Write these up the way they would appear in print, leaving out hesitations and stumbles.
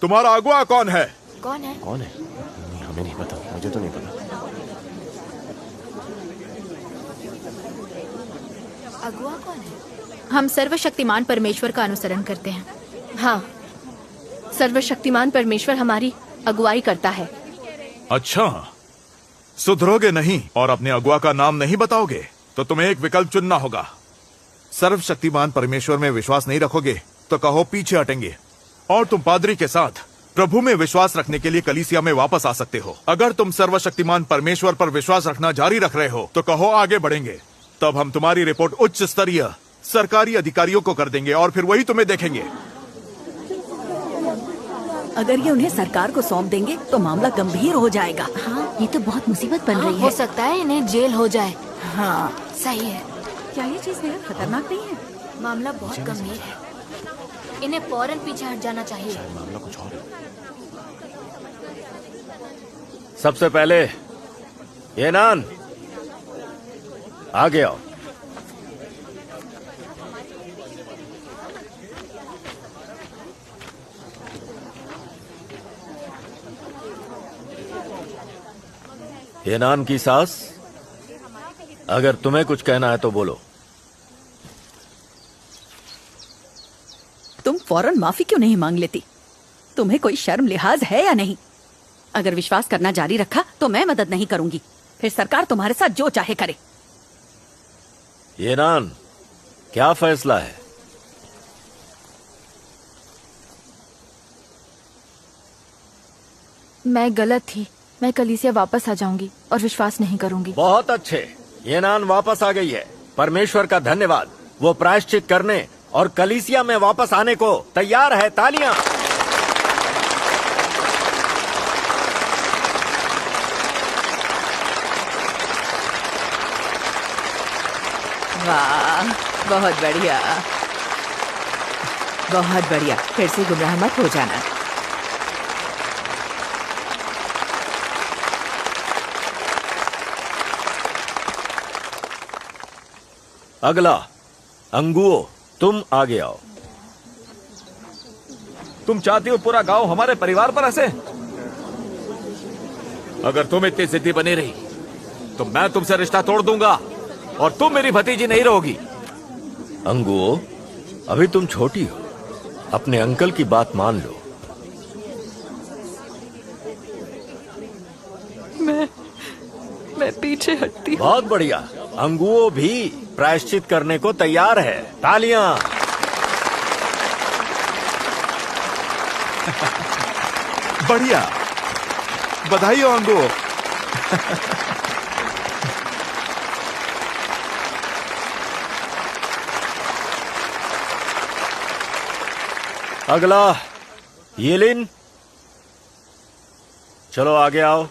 तुम्हारा अगुआ कौन है? कौन है? कौन है? नहीं, हमें नहीं पता, मुझे तो नहीं पता। अगुआ कौन है? हम सर्वशक्तिमान परमेश्वर का अनुसरण करते हैं। हाँ, सर्वशक्तिमान परमेश्वर हमारी अगुवाई करता है। अच्छा, सुधरोगे नहीं और अपने अगुआ का नाम नहीं बताओगे तो तुम्हें एक विकल्प चुनना होगा। सर्वशक्तिमान परमेश्वर में विश्वास नहीं रखोगे तो कहो पीछे हटेंगे, और तुम पादरी के साथ प्रभु में विश्वास रखने के लिए कलीसिया में वापस आ सकते हो। अगर तुम सर्वशक्तिमान परमेश्वर पर विश्वास रखना जारी रख रहे हो तो कहो आगे बढ़ेंगे। तब हम तुम्हारी रिपोर्ट उच्च स्तरीय सरकारी अधिकारियों को कर देंगे और फिर वही तुम्हें देखेंगे। अगर ये उन्हें सरकार को सौंप देंगे तो मामला गंभीर हो जाएगा। हाँ, ये तो बहुत मुसीबत बन रही है। हो सकता है इन्हें जेल हो जाए। हाँ, सही है। क्या ये चीज बेहद खतरनाक नहीं है? मामला बहुत गंभीर है, इन्हें फौरन पीछे हट जाना चाहिए। मामला कुछ और है। सबसे पहले येनान आगे आओ। येनान की सास, अगर तुम्हें कुछ कहना है तो बोलो। तुम फौरन माफी क्यों नहीं मांग लेती? तुम्हें कोई शर्म लिहाज है या नहीं? अगर विश्वास करना जारी रखा तो मैं मदद नहीं करूंगी, फिर सरकार तुम्हारे साथ जो चाहे करे। येनान, क्या फैसला है? मैं गलत थी। मैं कलीसिया वापस आ जाऊंगी और विश्वास नहीं करूंगी। बहुत अच्छे, येनान वापस आ गई है। परमेश्वर का धन्यवाद। वो प्रायश्चित करने और कलीसिया में वापस आने को तैयार है। तालियां। वाह, बहुत बढ़िया, बहुत बढ़िया। फिर से गुमराह मत हो जाना। अगला अंगुओ, तुम आगे आओ। तुम चाहती हो पूरा गांव हमारे परिवार पर हंसे? अगर तुम इतनी जिद्दी बनी रही तो मैं तुमसे रिश्ता तोड़ दूंगा और तुम मेरी भतीजी नहीं रहोगी। अंगुओ, अभी तुम छोटी हो, अपने अंकल की बात मान लो। मैं पीछे हटती। बहुत बढ़िया। अंगुओ भी प्रायश्चित करने को तैयार है। तालियां। बढ़िया, बधाई हो अंगो। अगला येलिन, चलो आगे आओ।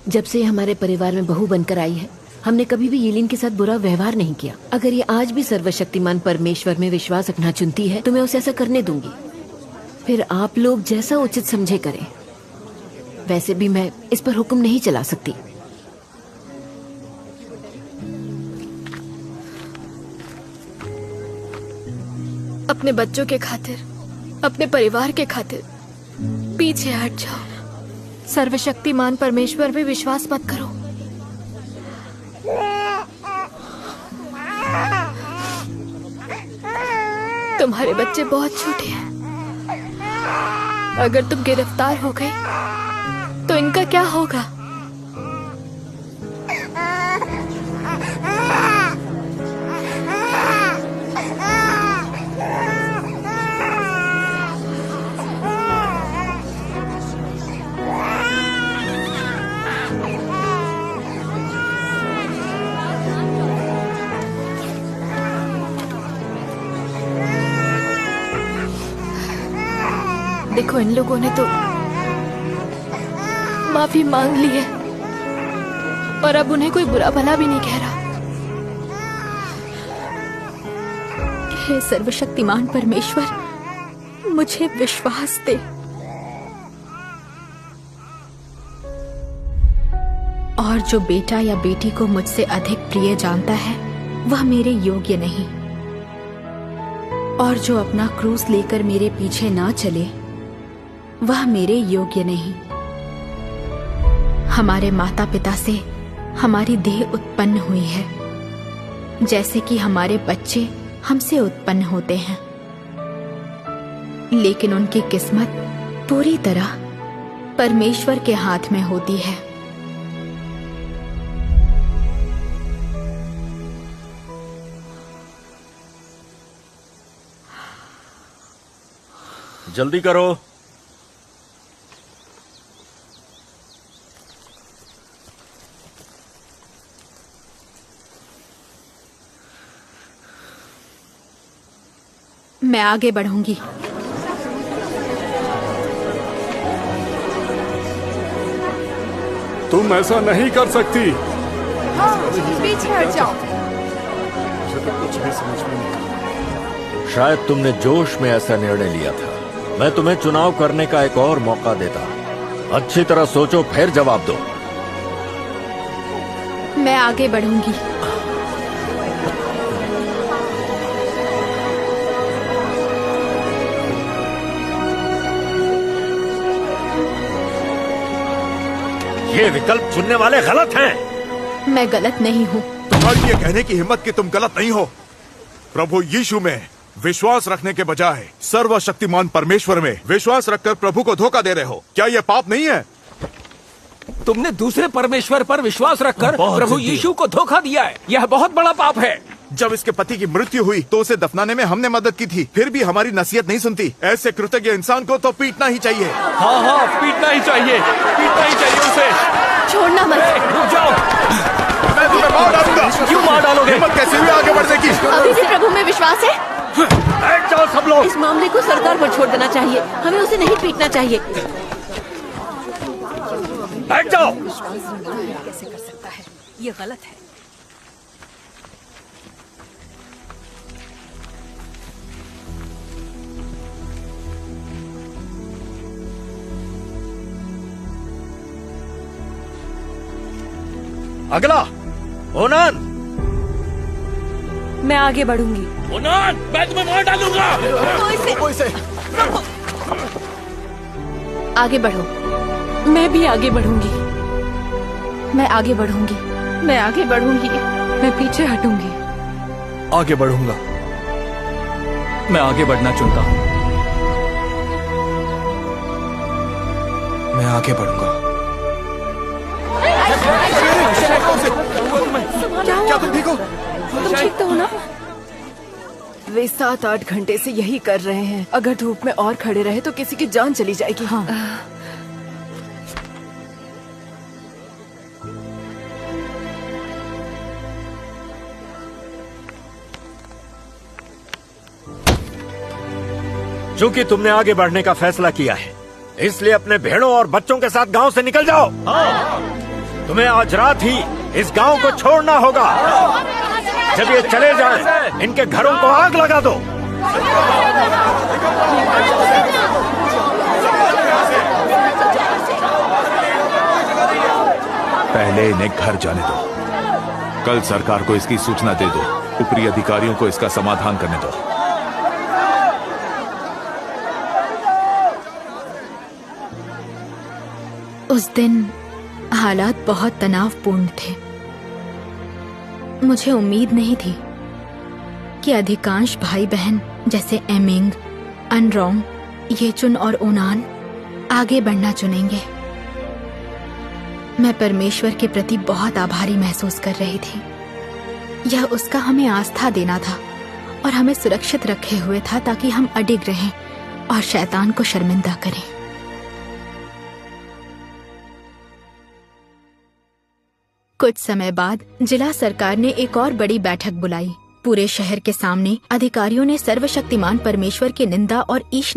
जब से हमारे परिवार में बहू बनकर आई है, हमने कभी भी येलिन के साथ बुरा व्यवहार नहीं किया। अगर ये आज भी सर्वशक्तिमान परमेश्वर में विश्वास रखना चुनती है तो मैं उसे ऐसा करने दूंगी। फिर आप लोग जैसा उचित समझे करें। वैसे भी मैं इस पर हुक्म नहीं चला सकती। अपने बच्चों के खातिर, अपने परिवार के खातिर पीछे हट जाओ। सर्वशक्तिमान परमेश्वर पे विश्वास मत करो। तुम्हारे बच्चे बहुत छोटे हैं। अगर तुम गिरफ्तार हो गई तो इनका क्या होगा? देखो इन लोगों ने तो माफी मांग ली है और अब उन्हें कोई बुरा भला भी नहीं कह रहा। हे सर्वशक्तिमान परमेश्वर, मुझे विश्वास दे। और जो बेटा या बेटी को मुझसे अधिक प्रिय जानता है वह मेरे योग्य नहीं, और जो अपना क्रूस लेकर मेरे पीछे ना चले वह मेरे योग्य नहीं। हमारे माता पिता से हमारी देह उत्पन्न हुई है, जैसे कि हमारे बच्चे हमसे उत्पन्न होते हैं, लेकिन उनकी किस्मत पूरी तरह परमेश्वर के हाथ में होती है। जल्दी करो। मैं आगे बढ़ूंगी। तुम ऐसा नहीं कर सकती। पीछे हट जाओ। कुछ भी समझ में नहीं। शायद तुमने जोश में ऐसा निर्णय लिया था। मैं तुम्हें चुनाव करने का एक और मौका देता। अच्छी तरह सोचो फिर जवाब दो। मैं आगे बढ़ूंगी। ये विकल्प चुनने वाले गलत हैं। मैं गलत नहीं हूँ। तुम्हारी ये कहने की हिम्मत कि तुम गलत नहीं हो। प्रभु यीशु में विश्वास रखने के बजाय सर्वशक्तिमान परमेश्वर में विश्वास रखकर प्रभु को धोखा दे रहे हो। क्या ये पाप नहीं है? तुमने दूसरे परमेश्वर पर विश्वास रखकर प्रभु यीशु को धोखा दिया है। यह बहुत बड़ा पाप है। जब इसके पति की मृत्यु हुई तो उसे दफनाने में हमने मदद की थी, फिर भी हमारी नसीहत नहीं सुनती। ऐसे कृतज्ञ इंसान को तो पीटना ही चाहिए। हाँ हाँ, पीटना ही चाहिए, पीटना ही चाहिए उसे। छोड़ना मत। रुक जाओ। मैं तुम्हें मार डालूंगा। क्यों मार डालोगे? हिम्मत कैसे भी आगे बढ़ने की? अभी भी प्रभु में विश्वास है। बैठ जाओ सब लोग। इस मामले को सरकार पर छोड़ देना चाहिए। हमें उसे नहीं पीटना चाहिए। बैठ जाओ। कैसे कर सकता है? ये गलत है। अगला ओनान। मैं आगे बढ़ूंगी। ओनान, मैं तुम्हें मार डालूंगा। आगे बढ़ो। मैं भी आगे बढ़ूंगी। मैं आगे बढ़ूंगी। मैं आगे बढ़ूंगी। मैं पीछे हटूंगी। आगे बढ़ूंगा। मैं आगे बढ़ना चुनता हूँ। मैं आगे बढ़ूंगा। क्या तुम ठीक हो? तुम ठीक तो हो ना? वे 7-8 घंटे से यही कर रहे हैं। अगर धूप में और खड़े रहे तो किसी की जान चली जाएगी। हाँ। चूंकि तुमने आगे बढ़ने का फैसला किया है, इसलिए अपने भेड़ों और बच्चों के साथ गांव से निकल जाओ। तुम्हें आज रात ही इस गांव को छोड़ना होगा। जब ये चले जाएं, इनके घरों को आग लगा दो। पहले इन्हें घर जाने दो। कल सरकार को इसकी सूचना दे दो। ऊपरी अधिकारियों को इसका समाधान करने दो। उस दिन हालात बहुत तनावपूर्ण थे। मुझे उम्मीद नहीं थी कि अधिकांश भाई बहन जैसे एमिंग, अनरोंग, येचुन और ओनान आगे बढ़ना चुनेंगे। मैं परमेश्वर के प्रति बहुत आभारी महसूस कर रही थी। यह उसका हमें आस्था देना था और हमें सुरक्षित रखे हुए था ताकि हम अडिग रहें और शैतान को शर्मिंदा करें। कुछ समय बाद जिला सरकार ने एक और बड़ी बैठक बुलाई। पूरे शहर के सामने अधिकारियों ने सर्वशक्तिमान परमेश्वर की निंदा और ईश